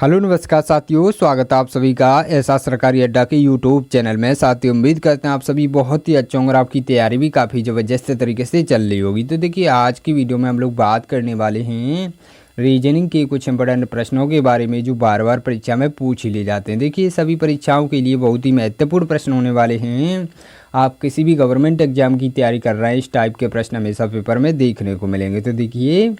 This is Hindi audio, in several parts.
हेलो नमस्कार साथियों, स्वागत है आप सभी का ऐसा सरकारी अड्डा के यूट्यूब चैनल में। साथियों, उम्मीद करते हैं आप सभी बहुत ही अच्छे होंगे और आपकी तैयारी भी काफ़ी ज़बरदस्त तरीके से चल रही होगी। तो देखिए, आज की वीडियो में हम लोग बात करने वाले हैं रीजनिंग के कुछ इंपॉर्टेंट प्रश्नों के बारे में जो बार बार परीक्षा में पूछ ही ले जाते हैं। देखिए, सभी परीक्षाओं के लिए बहुत ही महत्वपूर्ण प्रश्न होने वाले हैं। आप किसी भी गवर्नमेंट एग्जाम की तैयारी कर रहे हैं, इस टाइप के प्रश्न हमेशा पेपर में देखने को मिलेंगे। तो देखिए,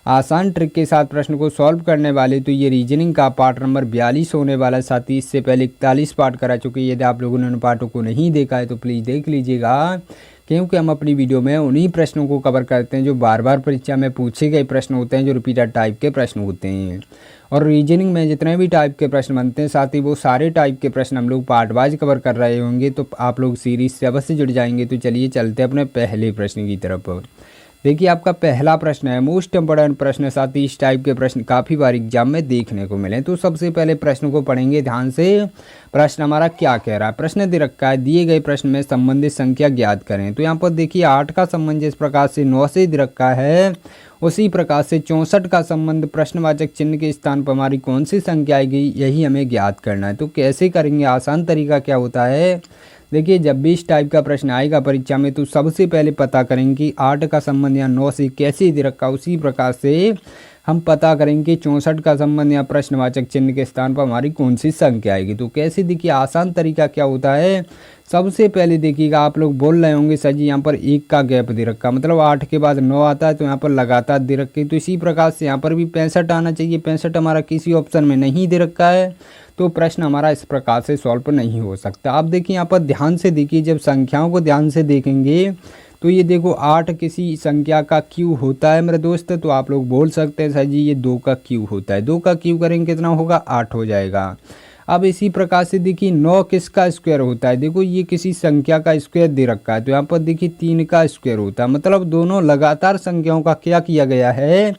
आसान ट्रिक के साथ प्रश्न को सॉल्व करने वाले तो ये रीजनिंग का पार्ट नंबर 42 होने वाला है। साथ ही इससे पहले 41 पार्ट करा चुके हैं। यदि आप लोगों ने उन पार्टों को नहीं देखा है तो प्लीज़ देख लीजिएगा, क्योंकि हम अपनी वीडियो में उन्हीं प्रश्नों को कवर करते हैं जो बार बार परीक्षा में पूछे गए प्रश्न होते हैं, जो रिपीटेड टाइप के प्रश्न होते हैं। और रीजनिंग में जितने भी टाइप के प्रश्न बनते हैं, साथ ही वो सारे टाइप के प्रश्न हम लोग पार्ट वाइज कवर कर रहे होंगे। तो आप लोग सीरीज से अवश्य जुड़ जाएंगे। तो चलिए चलते हैं अपने पहले प्रश्न की तरफ। देखिए, आपका पहला प्रश्न है मोस्ट इंपोर्टेंट प्रश्न। साथ ही इस टाइप के प्रश्न काफ़ी बार एग्जाम में देखने को मिले। तो सबसे पहले प्रश्न को पढ़ेंगे ध्यान से। प्रश्न हमारा क्या कह रहा है। प्रश्न दे रखा है, दिए गए प्रश्न में संबंधित संख्या ज्ञात करें। तो यहाँ पर देखिए, 8 का संबंध जिस प्रकार से 9 से दे रखा है, उसी प्रकार से 64 का संबंध प्रश्नवाचक चिन्ह के स्थान पर हमारी कौन सी संख्या आएगी, यही हमें ज्ञात करना है। तो कैसे करेंगे, आसान तरीका क्या होता है। देखिए, जब भी इस टाइप का प्रश्न आएगा परीक्षा में, तो सबसे पहले पता करेंगे कि 8 का संबंध या 9 से कैसे दे रखा, उसी प्रकार से हम पता करेंगे 64 का संबंध या प्रश्नवाचक चिन्ह के स्थान पर हमारी कौन सी संख्या आएगी। तो कैसे, देखिए आसान तरीका क्या होता है। सबसे पहले देखिएगा, आप लोग बोल रहे होंगे सर जी यहाँ पर 1 का गैप दे रखा, मतलब 8 के बाद 9 आता है तो यहाँ पर लगातार दे रखी। तो इसी प्रकार से यहाँ पर भी 65 आना चाहिए। 65 हमारा किसी ऑप्शन में नहीं दे रखा है, तो प्रश्न हमारा इस प्रकार से सॉल्व नहीं हो सकता। आप देखिए, यहाँ पर ध्यान से देखिए, जब संख्याओं को ध्यान से देखेंगे तो ये देखो 8 किसी संख्या का क्यू होता है मेरे दोस्त। तो आप लोग बोल सकते हैं सर जी ये 2 का क्यू होता है। 2 का क्यू करेंगे कितना होगा, 8 हो जाएगा। अब इसी प्रकार से देखिए 9 किसका स्क्वायर होता है। देखो, ये किसी संख्या का स्क्वायर दे रखा है, तो यहाँ पर देखिए 3 का स्क्वायर होता है। मतलब दोनों लगातार संख्याओं का क्या किया गया है,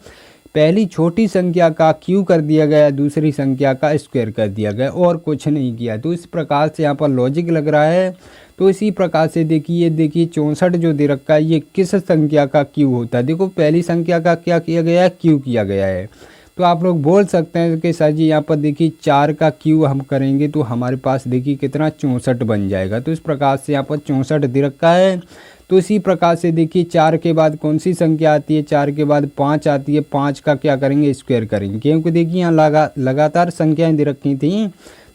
पहली छोटी संख्या का क्यू कर दिया गया, दूसरी संख्या का स्क्वायर कर दिया गया, और कुछ नहीं किया। तो इस प्रकार से यहाँ पर लॉजिक लग रहा है। तो इसी प्रकार से देखिए 64 जो दे रखा है, ये किस संख्या का क्यू होता है। देखो, पहली संख्या का क्या किया गया है, क्यू किया गया है। तो आप लोग बोल सकते हैं कि सर जी यहाँ पर देखिए 4 का क्यू हम करेंगे तो हमारे पास देखिए कितना 64 बन जाएगा। तो इस प्रकार से यहाँ पर 64 दे रखा है। तो इसी प्रकार से देखिए 4 के बाद कौन सी संख्या आती है, 4 के बाद 5 आती है। 5 का क्या करेंगे, स्क्वायर करेंगे, क्योंकि देखिए यहाँ लगातार संख्याएं दे रखी थी।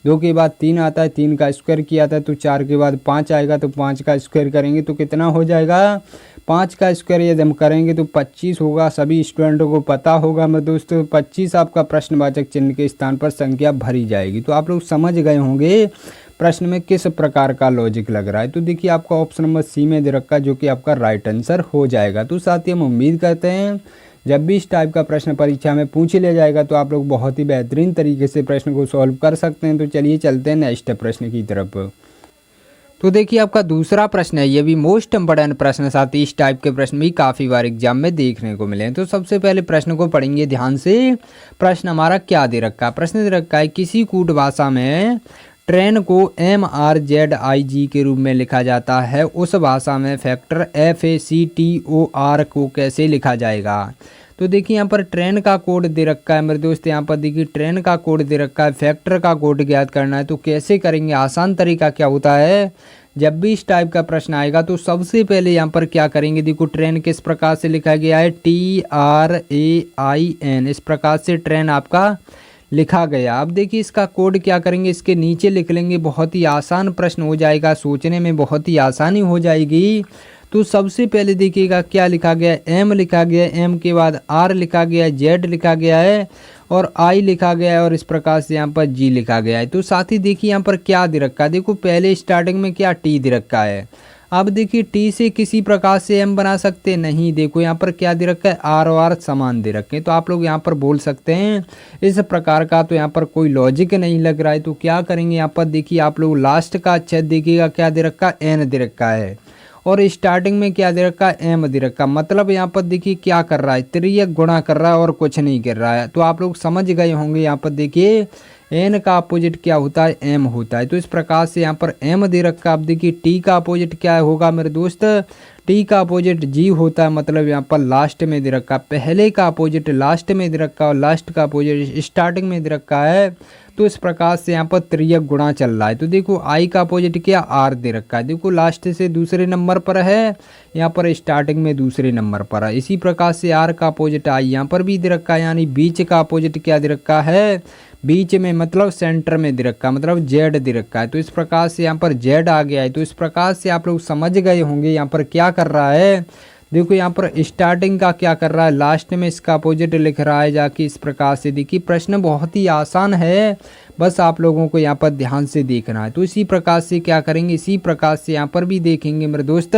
2 के बाद 3 आता है, 3 का स्क्वायर किया था। तो 4 के बाद 5 आएगा, तो 5 का स्क्वायर करेंगे तो कितना हो जाएगा, 5 का स्क्वायर यदि हम करेंगे तो 25 होगा। सभी स्टूडेंटों को पता होगा मेरे दोस्तों, 25 आपका प्रश्नवाचक चिन्ह के स्थान पर संख्या भरी जाएगी। तो आप लोग समझ गए होंगे प्रश्न में किस प्रकार का लॉजिक लग रहा है। तो देखिए, आपका ऑप्शन नंबर सी में दे रखा है, जो कि आपका राइट आंसर हो जाएगा। तो साथ ही हम उम्मीद करते हैं जब भी इस टाइप का प्रश्न परीक्षा में पूछ लिया जाएगा तो आप लोग बहुत ही बेहतरीन तरीके से प्रश्न को सॉल्व कर सकते हैं। तो चलिए चलते हैं नेक्स्ट प्रश्न की तरफ। तो देखिए, आपका दूसरा प्रश्न है, ये भी मोस्ट इंपोर्टेंट प्रश्न। साथ ही इस टाइप के प्रश्न भी काफ़ी बार एग्जाम में देखने को मिले हैं। तो सबसे पहले प्रश्न को पढ़ेंगे ध्यान से। प्रश्न हमारा क्या दे रखा है। प्रश्न दे रखा है, किसी कूट भाषा में ट्रेन को MRZIG के रूप में लिखा जाता है, उस भाषा में फैक्टर FACTOR को कैसे लिखा जाएगा। तो देखिए, यहाँ पर ट्रेन का कोड दे रखा है मेरे दोस्त। यहाँ पर देखिए ट्रेन का कोड दे रखा है, फैक्टर का कोड ज्ञात करना है। तो कैसे करेंगे, आसान तरीका क्या होता है। जब भी इस टाइप का प्रश्न आएगा तो सबसे पहले यहाँ पर क्या करेंगे, देखो ट्रेन किस प्रकार से लिखा गया है, TRAIN, इस प्रकार से ट्रेन आपका लिखा गया। अब देखिए इसका कोड क्या करेंगे, इसके नीचे लिख लेंगे। बहुत ही आसान प्रश्न हो जाएगा, सोचने में बहुत ही आसानी हो जाएगी। तो सबसे पहले देखिएगा क्या लिखा गया है, M लिखा गया है, M के बाद R लिखा गया है, Z लिखा गया है और I लिखा गया है, और इस प्रकार से यहाँ पर G लिखा गया है। तो साथ ही देखिए यहाँ पर क्या दे रखा है, देखो पहले स्टार्टिंग में क्या T दे रखा है। अब देखिए T से किसी प्रकार से M बना सकते नहीं। देखो यहाँ पर क्या दे रखा है, R और R समान दे रखे हैं। तो आप लोग यहाँ पर बोल सकते हैं इस प्रकार का तो यहाँ पर कोई लॉजिक नहीं लग रहा है। तो क्या करेंगे, यहाँ पर देखिए आप लोग लास्ट का अच्छे देखिएगा क्या दे रखा है, N दे रखा है, और स्टार्टिंग में क्या दे रखा है, M दे रखा। मतलब यहाँ पर देखिए क्या कर रहा है, त्रियक गुणा कर रहा है और कुछ नहीं कर रहा है। तो आप लोग समझ गए होंगे। यहाँ पर देखिए N का अपोजिट क्या होता है, M होता है। तो इस प्रकार से यहाँ पर M दे रखा। अब देखिए T का अपोजिट क्या होगा मेरे दोस्त, टी का अपोजिट जी होता है, मतलब यहाँ पर लास्ट में दे रखा है। पहले का अपोजिट लास्ट में दे रखा है और लास्ट का अपोजिट स्टार्टिंग में दे रखा है। तो इस प्रकार से यहाँ पर त्रियक गुणा चल रहा है। तो देखो आई का अपोजिट क्या आर दे रखा है, देखो लास्ट से दूसरे नंबर पर है, यहाँ पर स्टार्टिंग में दूसरे नंबर पर है। इसी प्रकार से आर का अपोजिट आई यहाँ पर भी दे रखा है, यानी बीच का अपोजिट क्या दे रखा है, बीच में मतलब सेंटर में दे रखा है, मतलब जेड दे रखा है। तो इस प्रकार से यहाँ पर जेड आ गया है। तो इस प्रकार से आप लोग समझ गए होंगे यहाँ पर क्या कर रहा है। देखो यहाँ पर स्टार्टिंग का क्या कर रहा है, लास्ट में इसका अपोजिट लिख रहा है जाके। इस प्रकार से देखिए प्रश्न बहुत ही आसान है, बस आप लोगों को यहाँ पर ध्यान से देखना है। तो इसी प्रकार से क्या करेंगे, इसी प्रकार से यहाँ पर भी देखेंगे मेरे दोस्त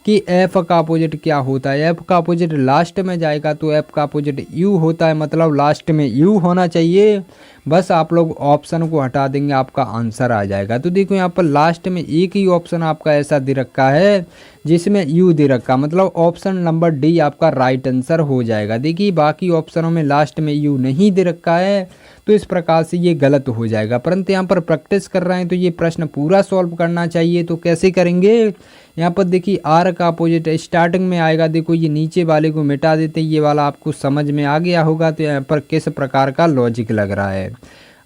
कि एफ का अपोजिट क्या होता है। एफ का अपोजिट लास्ट में जाएगा तो एफ का अपोजिट यू होता है, मतलब लास्ट में यू होना चाहिए। बस आप लोग ऑप्शन को हटा देंगे, आपका आंसर आ जाएगा। तो देखो यहाँ पर लास्ट में एक ही ऑप्शन आपका ऐसा दे रखा है जिसमें यू दे रखा, मतलब ऑप्शन नंबर डी आपका राइट आंसर हो जाएगा। देखिए बाकी ऑप्शनों में लास्ट में यू नहीं दे रखा है, तो इस प्रकार से ये गलत हो जाएगा। परंतु यहाँ पर प्रैक्टिस कर रहे हैं तो ये प्रश्न पूरा सॉल्व करना चाहिए। तो कैसे करेंगे, यहाँ पर देखिए आर का अपोजिट स्टार्टिंग में आएगा। देखो ये नीचे वाले को मिटा देते, ये वाला आपको समझ में आ गया होगा। तो यहाँ पर किस प्रकार का लॉजिक लग रहा है।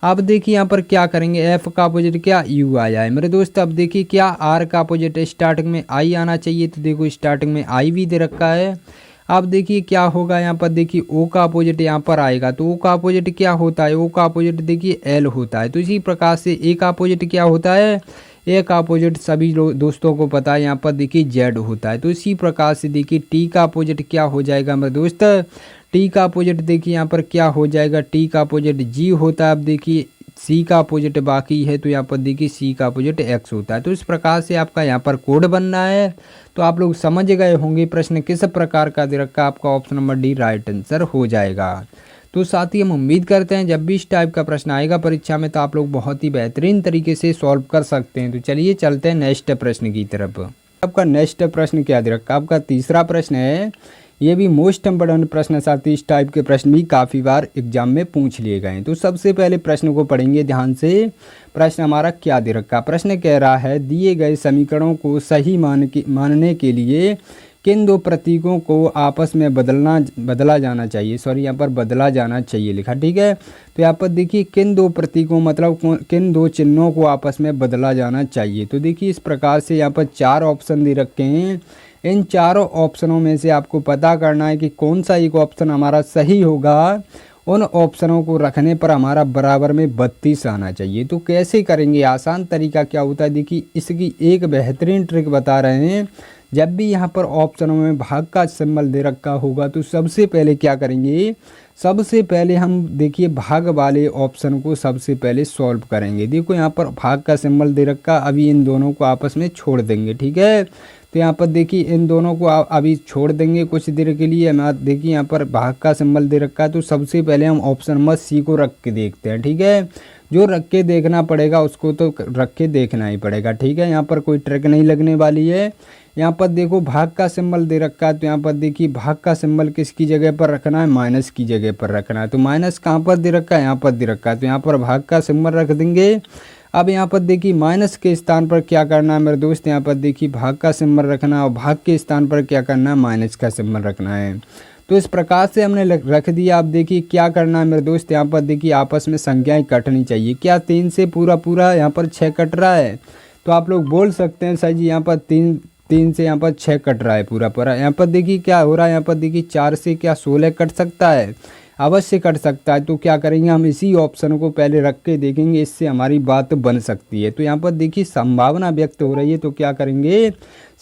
अब देखिए यहाँ पर क्या करेंगे, एफ का अपोजिट क्या यू आया है मेरे दोस्त। अब देखिए क्या आर का अपोजिट स्टार्टिंग में आई आना चाहिए, तो देखो स्टार्टिंग में आई भी दे रखा है। अब देखिए क्या होगा, यहाँ पर देखिए ओ का अपोजिट यहाँ पर आएगा। तो ओ का अपोजिट क्या होता है, ओ का अपोजिट देखिए एल होता है। तो इसी प्रकार से ए का अपोजिट क्या होता है, ए का अपोजिट सभी दोस्तों को पता है, यहाँ पर देखिए जेड होता है। तो इसी प्रकार से देखिए टी का अपोजिट क्या हो जाएगा मेरे दोस्त, टी का अपोजिट देखिए यहाँ पर क्या हो जाएगा, टी का अपोजिट जी होता है। अब देखिए सी का अपोजिट बाकी है, तो यहाँ पर देखिए सी का अपोजिट एक्स होता है। तो इस प्रकार से आपका यहाँ पर कोड बनना है। तो आप लोग समझ गए होंगे प्रश्न किस प्रकार का दे रखा, आपका option number D right answer हो जाएगा। तो साथ ही हम उम्मीद करते हैं जब भी इस टाइप का प्रश्न आएगा परीक्षा में तो आप लोग बहुत ही बेहतरीन तरीके से सॉल्व कर सकते हैं। तो चलिए चलते हैं नेक्स्ट प्रश्न की तरफ। आपका नेक्स्ट प्रश्न क्या दे रखा, आपका तीसरा प्रश्न है। ये भी मोस्ट इम्पोर्टेंट प्रश्न है, साथ ही इस टाइप के प्रश्न भी काफ़ी बार एग्जाम में पूछ लिए गए हैं। तो सबसे पहले प्रश्न को पढ़ेंगे ध्यान से। प्रश्न हमारा क्या दे रखा, प्रश्न कह रहा है दिए गए समीकरणों को सही मानने के लिए किन दो प्रतीकों को आपस में बदला जाना चाहिए। सॉरी यहाँ पर बदला जाना चाहिए लिखा, ठीक है। तो यहाँ पर देखिए किन दो प्रतीकों मतलब किन दो चिन्हों को आपस में बदला जाना चाहिए। तो देखिए इस प्रकार से यहाँ पर 4 ऑप्शन दे रखे हैं। इन चारों ऑप्शनों में से आपको पता करना है कि कौन सा एक ऑप्शन हमारा सही होगा। उन ऑप्शनों को रखने पर हमारा बराबर में 32 आना चाहिए। तो कैसे करेंगे, आसान तरीका क्या होता है, देखिए इसकी एक बेहतरीन ट्रिक बता रहे हैं। जब भी यहाँ पर ऑप्शनों में भाग का सिंबल दे रखा होगा तो सबसे पहले क्या करेंगे, सबसे पहले हम देखिए भाग वाले ऑप्शन को सबसे पहले सॉल्व करेंगे। देखो यहाँ पर भाग का सिंबल दे रखा, अभी इन दोनों को आपस में छोड़ देंगे, ठीक है। तो यहाँ पर देखिए इन दोनों को अभी छोड़ देंगे कुछ देर के लिए। देखिए यहाँ पर भाग का सिंबल दे रखा है, तो सबसे पहले हम ऑप्शन नंबर सी को रख के देखते हैं, ठीक है। जो रख के देखना पड़ेगा उसको तो रख के देखना ही पड़ेगा, ठीक है। यहाँ पर कोई ट्रिक नहीं लगने वाली है। यहाँ पर देखो भाग का सिंबल दे रखा है, तो यहाँ पर देखिए भाग का सिंबल किसकी जगह पर रखना है, माइनस की जगह पर रखना है। तो माइनस कहाँ पर दे रखा है, यहाँ पर दे रखा है। तो यहाँ पर भाग का सिंबल रख देंगे। अब यहाँ पर देखिए माइनस के स्थान पर क्या करना है मेरे दोस्त, यहाँ पर देखिए भाग का सिंबल रखना है और भाग के स्थान पर क्या करना है, माइनस का सिंबल रखना है। तो इस प्रकार से हमने रख दिया। आप देखिए क्या करना है मेरे दोस्त, यहाँ पर देखिए आपस में संख्याएं कटनी चाहिए। क्या 3 से पूरा यहाँ पर 6 कट रहा है, तो आप लोग बोल सकते हैं सर जी यहाँ पर 3 से यहाँ पर 6 कट रहा है पूरा। यहाँ पर देखिए क्या हो रहा है, यहाँ पर देखिए 4 से क्या 16 कट सकता है, अवश्य कट सकता है। तो क्या करेंगे, हम इसी ऑप्शन को पहले रख के देखेंगे, इससे हमारी बात बन सकती है। तो यहाँ पर देखिए संभावना व्यक्त हो रही है, तो क्या करेंगे,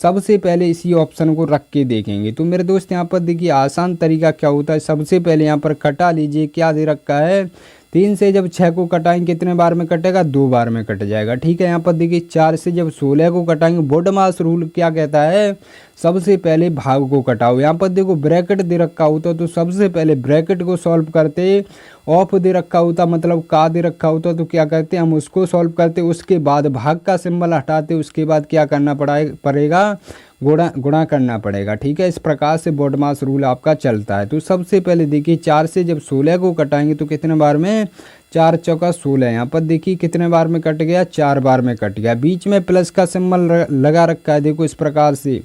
सबसे पहले इसी ऑप्शन को रख के देखेंगे। तो मेरे दोस्त यहाँ पर देखिए आसान तरीका क्या होता है, सबसे पहले यहाँ पर कटा लीजिए। क्या दे रखा है, 3 से जब 6 को कटाएंगे कितने बार में कटेगा, 2 बार में कट जाएगा, ठीक है। यहाँ पर देखिए 4 से जब 16 को कटाएंगे, बोडमास रूल क्या कहता है, सबसे पहले भाग को कटाओ। यहाँ पर देखो ब्रैकेट दे रखा होता तो सबसे पहले ब्रैकेट को सॉल्व करते, ऑफ दे रखा होता मतलब का दे रखा होता तो क्या करते हम उसको सॉल्व करते, उसके बाद भाग का सिंबल हटाते, उसके बाद क्या करना पड़ेगा, गुणा करना पड़ेगा, ठीक है। इस प्रकार से बोडमास रूल आपका चलता है। तो सबसे पहले देखिए 4 से जब 16 को कटाएंगे तो कितने बार में, 4 चौका 16। यहाँ पर देखिए कितने बार में कट गया, 4 बार में कट गया। बीच में प्लस का सिंबल लगा रखा है, देखो इस प्रकार से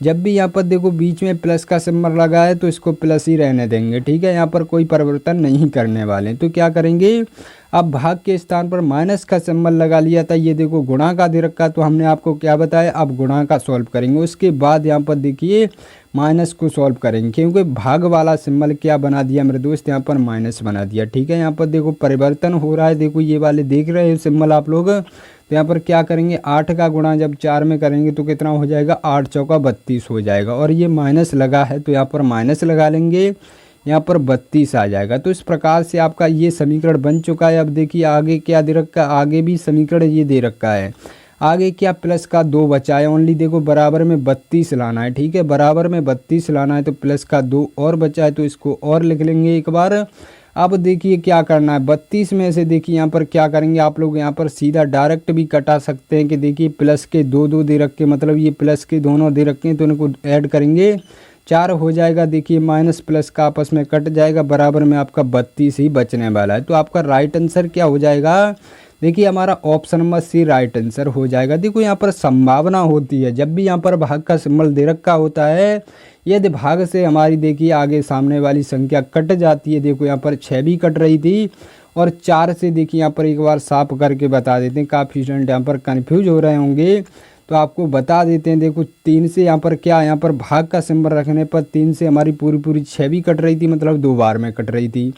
जब भी यहाँ पर देखो बीच में प्लस का सिंबल लगा है तो इसको प्लस ही रहने देंगे, ठीक है। यहाँ पर कोई परिवर्तन नहीं करने वाले। तो क्या करेंगे, अब भाग के स्थान पर माइनस का सिंबल लगा लिया था, ये देखो गुणा का दे रखा, तो हमने आपको क्या बताया, अब गुणा का सॉल्व करेंगे। उसके बाद यहाँ पर देखिए माइनस को सॉल्व करेंगे, क्योंकि भाग वाला सिंबल क्या बना दिया मेरे दोस्त, यहाँ पर माइनस बना दिया, ठीक है। यहाँ पर देखो परिवर्तन हो रहा है, देखो ये वाले देख रहे हो सिंबल आप लोग। तो यहाँ पर क्या करेंगे, 8 का गुणा जब 4 में करेंगे तो कितना हो जाएगा, 8 चौका 32 हो जाएगा। और ये माइनस लगा है तो यहाँ पर माइनस लगा लेंगे, यहाँ पर 32 आ जाएगा। तो इस प्रकार से आपका ये समीकरण बन चुका है। अब देखिए आगे क्या दे रखा है, आगे भी समीकरण ये दे रखा है। आगे क्या प्लस का 2 बचा है ओनली, देखो बराबर में 32 लाना है, ठीक है। बराबर में 32 लाना है तो प्लस का 2 और बचा है, तो इसको और लिख लेंगे एक बार। अब देखिए क्या करना है, 32 में से देखिए यहाँ पर क्या करेंगे आप लोग, यहाँ पर सीधा डायरेक्ट भी कटा सकते हैं कि देखिए प्लस के 2 दे रखे, मतलब ये प्लस के दोनों दे रखे हैं तो इनको ऐड करेंगे 4 हो जाएगा। देखिए माइनस प्लस का आपस में कट जाएगा, बराबर में आपका 32 ही बचने वाला है। तो आपका राइट आंसर क्या हो जाएगा, देखिए हमारा option number C right answer हो जाएगा। देखो यहाँ पर संभावना होती है, जब भी यहाँ पर भाग का सिंबल दे रखा होता है, यदि भाग से हमारी देखिए आगे सामने वाली संख्या कट जाती है, देखो यहाँ पर 6 भी कट रही थी और 4 से देखिए यहाँ पर एक बार साफ करके बता देते हैं, काफ़ी स्टूडेंट यहाँ पर कन्फ्यूज हो रहे होंगे तो आपको बता देते हैं। देखो 3 से यहाँ पर क्या, यहाँ पर भाग का सिंबल रखने पर 3 से हमारी पूरी 6 भी कट रही थी, मतलब 2 बार में कट रही थी।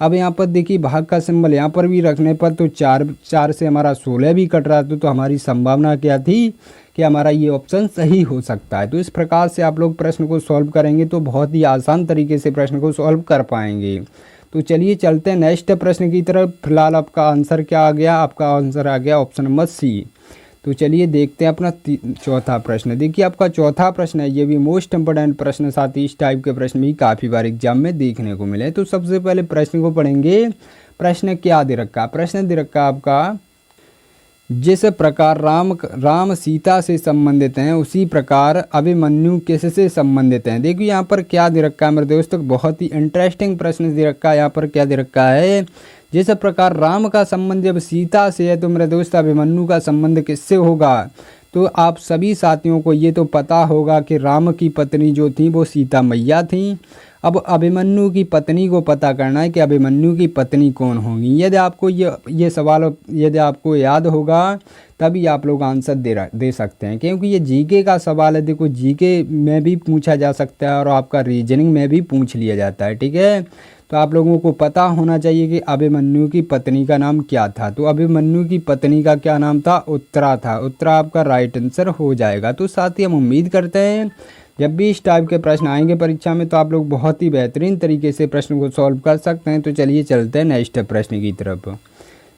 अब यहाँ पर देखिए भाग का सिंबल यहाँ पर भी रखने पर तो 4 से हमारा 16 भी कट रहा था। तो हमारी संभावना क्या थी कि हमारा ये ऑप्शन सही हो सकता है। तो इस प्रकार से आप लोग प्रश्न को सॉल्व करेंगे तो बहुत ही आसान तरीके से प्रश्न को सॉल्व कर पाएंगे। तो चलिए चलते हैं नेक्स्ट प्रश्न की तरफ। फिलहाल आपका आंसर क्या आ गया, आपका आंसर आ गया ऑप्शन नंबर सी। तो चलिए देखते हैं अपना चौथा प्रश्न। देखिए आपका चौथा प्रश्न है, ये भी मोस्ट इंपोर्टेंट प्रश्न, साथ ही इस टाइप के प्रश्न भी काफ़ी बार एग्जाम में देखने को मिले। तो सबसे पहले प्रश्न को पढ़ेंगे। प्रश्न क्या दे रखा, प्रश्न दे रखा आपका, जिस प्रकार राम सीता से संबंधित हैं उसी प्रकार अभिमन्यु किससे संबंधित हैं। देखिए यहाँ पर क्या दे रखा है मेरे दोस्तों, बहुत ही इंटरेस्टिंग प्रश्न दे रखा है। यहाँ पर क्या दे रखा है, जिस प्रकार राम का संबंध जब सीता से है तो मेरे दोस्त अभिमन्यु का संबंध किससे होगा। तो आप सभी साथियों को ये तो पता होगा कि राम की पत्नी जो थी वो सीता मैया थी। अब अभिमन्यु की पत्नी को पता करना है कि अभिमन्यु की पत्नी कौन होगी। यदि आपको ये सवाल यदि आपको याद होगा तभी आप लोग आंसर दे सकते हैं, क्योंकि ये जीके का सवाल है। देखो जीके में भी पूछा जा सकता है और आपका रीजनिंग में भी पूछ लिया जाता है, ठीक है। तो आप लोगों को पता होना चाहिए कि अभिमन्यु की पत्नी का नाम क्या था। तो अभिमन्यु की पत्नी का क्या नाम था, उत्तरा था। उत्तरा आपका राइट आंसर हो जाएगा। तो साथ ही हम उम्मीद करते हैं जब भी इस टाइप के प्रश्न आएंगे परीक्षा में तो आप लोग बहुत ही बेहतरीन तरीके से प्रश्न को सॉल्व कर सकते हैं। तो चलिए चलते हैं नेक्स्ट प्रश्न की तरफ।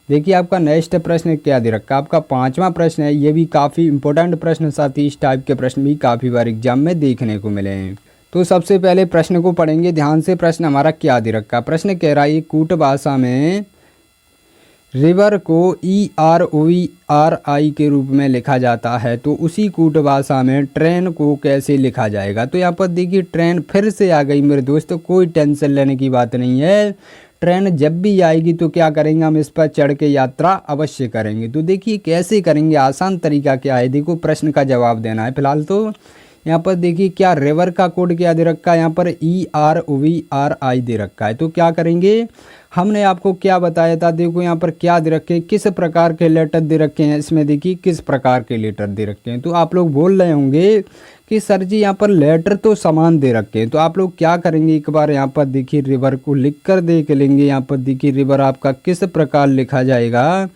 देखिए आपका नेक्स्ट प्रश्न क्या दे रखा, आपका पांचवा प्रश्न है। ये भी काफ़ी इंपॉर्टेंट प्रश्न, साथ ही इस टाइप के प्रश्न भी काफ़ी बार एग्जाम में देखने को मिले हैं। तो सबसे पहले प्रश्न को पढ़ेंगे ध्यान से। प्रश्न हमारा क्या दे रखा, प्रश्न कह रहा है कूट भाषा में रिवर को EROVRI के रूप में लिखा जाता है, तो उसी कूट भाषा में ट्रेन को कैसे लिखा जाएगा। तो यहाँ पर देखिए ट्रेन फिर से आ गई मेरे दोस्तों, कोई टेंशन लेने की बात नहीं है। ट्रेन जब भी आएगी तो क्या करेंगे, हम इस पर चढ़ के यात्रा अवश्य करेंगे। तो देखिए कैसे करेंगे, आसान तरीका क्या है, देखो प्रश्न का जवाब देना है। फिलहाल तो यहाँ पर देखिए क्या रिवर का कोड क्या दे रखा है, यहाँ पर EROVRI दे रखा है। तो क्या करेंगे, हमने आपको क्या बताया था, देखो यहाँ पर क्या दे रखे हैं, किस प्रकार के लेटर दे रखे हैं। इसमें देखिए किस प्रकार के लेटर दे रखे हैं। तो आप लोग बोल रहे होंगे कि सर जी यहाँ पर लेटर तो समान दे रखे हैं। तो आप लोग क्या करेंगे, एक बार यहाँ पर देखिए रिवर को लिख कर देख लेंगे। यहाँ पर देखिए रिवर आपका किस प्रकार लिखा जाएगा,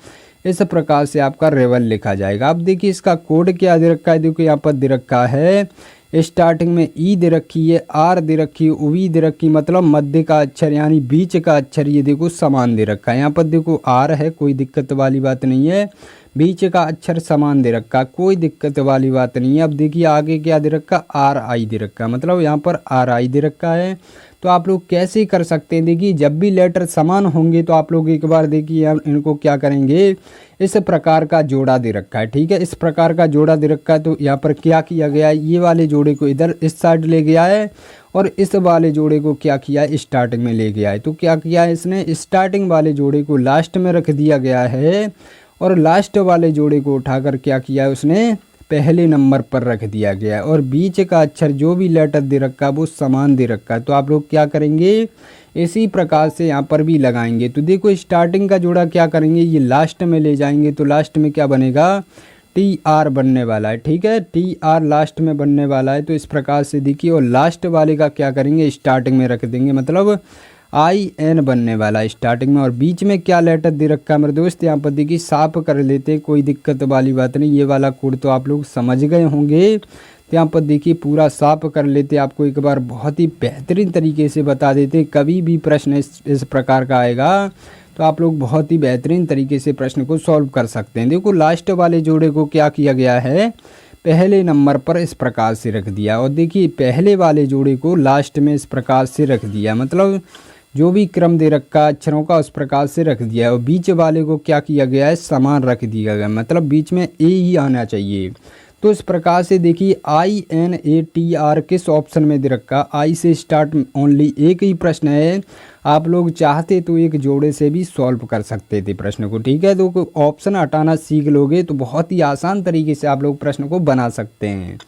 इस प्रकार से आपका रिवर लिखा जाएगा। अब देखिए इसका कोड क्या दे रखा है, देखो यहाँ पर दे रखा है स्टार्टिंग में ई दे रखी है, आर दे रखी है, ओवी दे रखी, मतलब मध्य का अक्षर यानी बीच का अक्षर ये देखो समान दे रखा है। यहाँ पर देखो आर है, कोई दिक्कत वाली बात नहीं है। बीच का अक्षर समान दे रखा, कोई दिक्कत वाली बात नहीं है। अब देखिए आगे क्या दे रखा, RI दे रखा, मतलब यहाँ पर RI दे रखा है। तो आप लोग कैसे कर सकते हैं, देखिए जब भी लेटर समान होंगे तो आप लोग एक बार देखिए इनको क्या करेंगे, इस प्रकार का जोड़ा दे रखा है, ठीक है। इस प्रकार का जोड़ा दे रखा है। तो यहाँ पर क्या किया गया है, ये वाले जोड़े को इधर इस साइड ले गया है और इस वाले जोड़े को क्या किया है, स्टार्टिंग में ले गया है। तो क्या किया है इसने, स्टार्टिंग वाले जोड़े को लास्ट में रख दिया गया है और लास्ट वाले जोड़े को उठाकर क्या किया है उसने पहले नंबर पर रख दिया गया है और बीच का अक्षर जो भी लेटर दे रखा है वो समान दे रखा है। तो आप लोग क्या करेंगे, इसी प्रकार से यहाँ पर भी लगाएंगे। तो देखो स्टार्टिंग का जोड़ा क्या करेंगे, ये लास्ट में ले जाएंगे तो लास्ट में क्या बनेगा, टी आर बनने वाला है। ठीक है, टी आर लास्ट में बनने वाला है। तो इस प्रकार से देखिए, और लास्ट वाले का क्या करेंगे, स्टार्टिंग में रख देंगे, मतलब आई एन बनने वाला है स्टार्टिंग में। और बीच में क्या लेटर दे रखा है मेरे दोस्त, यहाँ पर देखिए साफ कर लेते हैं, कोई दिक्कत वाली बात नहीं। ये वाला कोड तो आप लोग समझ गए होंगे। तो यहाँ पर देखिए पूरा साफ कर लेते, आपको एक बार बहुत ही बेहतरीन तरीके से बता देते। कभी भी प्रश्न इस प्रकार का आएगा तो आप लोग बहुत ही बेहतरीन तरीके से प्रश्न को सॉल्व कर सकते हैं। देखो लास्ट वाले जोड़े को क्या किया गया है, पहले नंबर पर इस प्रकार से रख दिया, और देखिए पहले वाले जोड़े को लास्ट में इस प्रकार से रख दिया, मतलब जो भी क्रम दे रखा अक्षरों का उस प्रकार से रख दिया। और बीच वाले को क्या किया गया है, समान रख दिया गया, मतलब बीच में ए ही आना चाहिए। तो इस प्रकार से देखिए INATR किस ऑप्शन में दे रखा, आई से स्टार्ट ओनली एक ही प्रश्न है। आप लोग चाहते तो एक जोड़े से भी सॉल्व कर सकते थे प्रश्न को। ठीक है, तो ऑप्शन हटाना सीख लोगे तो बहुत ही आसान तरीके से आप लोग प्रश्न को बना सकते हैं।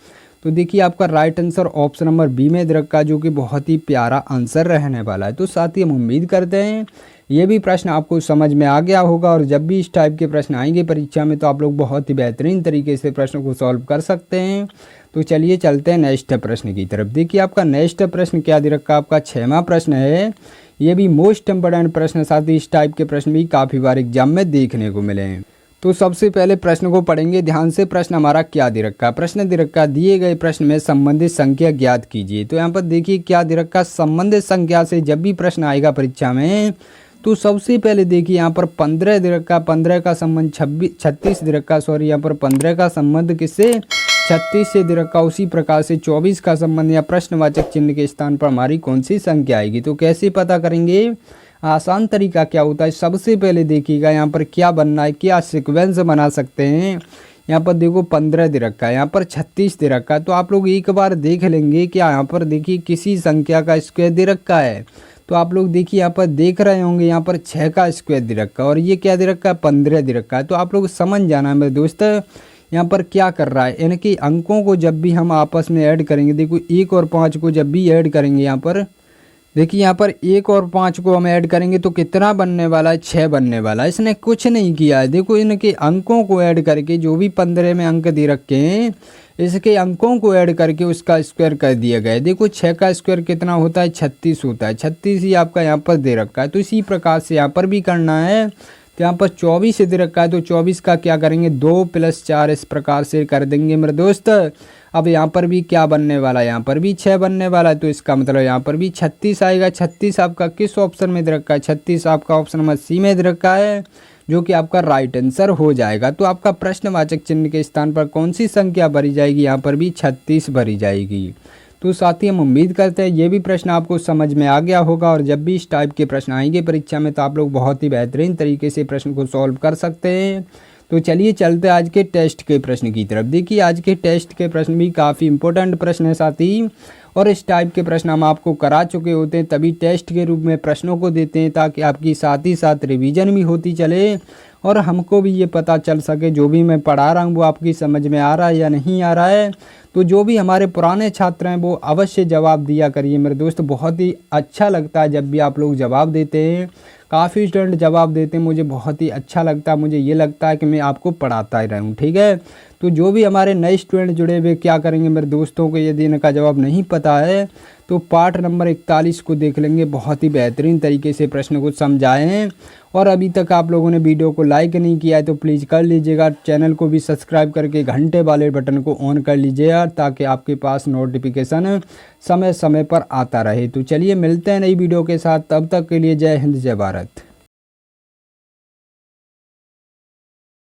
तो देखिए आपका right answer option number B में दे रखा, जो कि बहुत ही प्यारा आंसर रहने वाला है। तो साथ ही हम उम्मीद करते हैं ये भी प्रश्न आपको समझ में आ गया होगा, और जब भी इस टाइप के प्रश्न आएंगे परीक्षा में तो आप लोग बहुत ही बेहतरीन तरीके से प्रश्न को सॉल्व कर सकते हैं। तो चलिए चलते हैं नेक्स्ट प्रश्न की तरफ। देखिए आपका नेक्स्ट प्रश्न क्या दे रखा, आपका 6वां प्रश्न है। ये भी मोस्ट इम्पोर्टेंट प्रश्न, साथ ही इस टाइप के प्रश्न भी काफ़ी बार एग्जाम में देखने को मिले हैं। तो सबसे पहले प्रश्न को पढ़ेंगे ध्यान से। प्रश्न हमारा क्या दे रखा, प्रश्न दे रखा, दिए गए प्रश्न में संबंधित संख्या ज्ञात कीजिए। तो यहाँ पर देखिए क्या दे रखा, संबंधित संख्या से जब भी प्रश्न आएगा परीक्षा में तो सबसे पहले देखिए यहाँ पर 15 दे रखा, 15 का संबंध 36 दे रखा, सॉरी यहाँ पर 15 का संबंध किससे, 36 से दे रखा। उसी प्रकार से 24 का संबंध या प्रश्नवाचक चिन्ह के स्थान पर हमारी कौन सी संख्या आएगी। तो कैसे पता करेंगे, आसान तरीका क्या होता है, सबसे पहले देखिएगा यहाँ पर क्या बनना है, क्या सीक्वेंस बना सकते हैं। यहाँ पर देखो 15 दे रखा है, यहाँ पर 36 दे रखा है। तो आप लोग एक बार देख लेंगे कि यहाँ पर देखिए किसी संख्या का स्क्वायर दे रखा है। तो आप लोग देखिए यहाँ पर देख रहे होंगे, यहाँ पर 6 का स्क्वायर दे रखा है, और ये क्या दे रखा है, 15 दे रखा है। तो आप लोग समझ जाना है मेरे दोस्त, यहाँ पर क्या कर रहा है, यानी कि अंकों को जब भी हम आपस में ऐड करेंगे, देखो 1 और 5 को जब भी ऐड करेंगे, यहाँ पर देखिए यहाँ पर 1 और 5 को हम ऐड करेंगे तो कितना बनने वाला है, 6 बनने वाला है। इसने कुछ नहीं किया है, देखो इनके अंकों को ऐड करके जो भी 15 में अंक दे रखे हैं इसके अंकों को ऐड करके उसका स्क्वायर कर दिया गया है। देखो 6 का स्क्वायर कितना होता है, 36 होता है, 36 ही आपका यहाँ पर दे रखा है। तो इसी प्रकार से यहाँ पर भी करना है। तो यहाँ पर 24 दे रखा है, तो 24 का क्या करेंगे, 2 + 4 इस प्रकार से कर देंगे मेरे दोस्त। अब यहाँ पर भी क्या बनने वाला है, यहाँ पर भी 6 बनने वाला है। तो इसका मतलब यहाँ पर भी 36 आएगा। 36 आपका किस ऑप्शन में दे रखा है, 36 आपका ऑप्शन नंबर सी में दे रखा है, जो कि आपका राइट आंसर हो जाएगा। तो आपका प्रश्नवाचक चिन्ह के स्थान पर कौन सी संख्या भरी जाएगी, यहाँ पर भी 36 भरी जाएगी। तो साथ ही हम उम्मीद करते हैं ये भी प्रश्न आपको समझ में आ गया होगा, और जब भी इस टाइप के प्रश्न आएंगे परीक्षा में तो आप लोग बहुत ही बेहतरीन तरीके से प्रश्न को सॉल्व कर सकते हैं। तो चलिए चलते आज के टेस्ट के प्रश्न की तरफ। देखिए आज के टेस्ट के प्रश्न भी काफ़ी इंपॉर्टेंट प्रश्न है साथी, और इस टाइप के प्रश्न हम आपको करा चुके होते हैं, तभी टेस्ट के रूप में प्रश्नों को देते हैं, ताकि आपकी साथ ही साथ रिवीजन भी होती चले और हमको भी ये पता चल सके जो भी मैं पढ़ा रहा हूँ वो आपकी समझ में आ रहा है या नहीं आ रहा है। तो जो भी हमारे पुराने छात्र हैं वो अवश्य जवाब दिया करिए मेरे दोस्त, बहुत ही अच्छा लगता है जब भी आप लोग जवाब देते हैं। काफ़ी स्टूडेंट जवाब देते हैं, मुझे बहुत ही अच्छा लगता है, मुझे ये लगता है कि मैं आपको पढ़ाता ही रहूँ। ठीक है, तो जो भी हमारे नए स्टूडेंट जुड़े हुए क्या करेंगे मेरे दोस्तों को, यदि इनका जवाब नहीं पता है तो पार्ट नंबर 41 को देख लेंगे, बहुत ही बेहतरीन तरीके से प्रश्न को समझाए हैं। और अभी तक आप लोगों ने वीडियो को लाइक नहीं किया है तो प्लीज़ कर लीजिएगा, चैनल को भी सब्सक्राइब करके घंटे वाले बटन को ऑन कर लीजिएगा, ताकि आपके पास नोटिफिकेशन समय समय पर आता रहे। तो चलिए मिलते हैं नई वीडियो के साथ, तब तक के लिए जय हिंद जय भारत।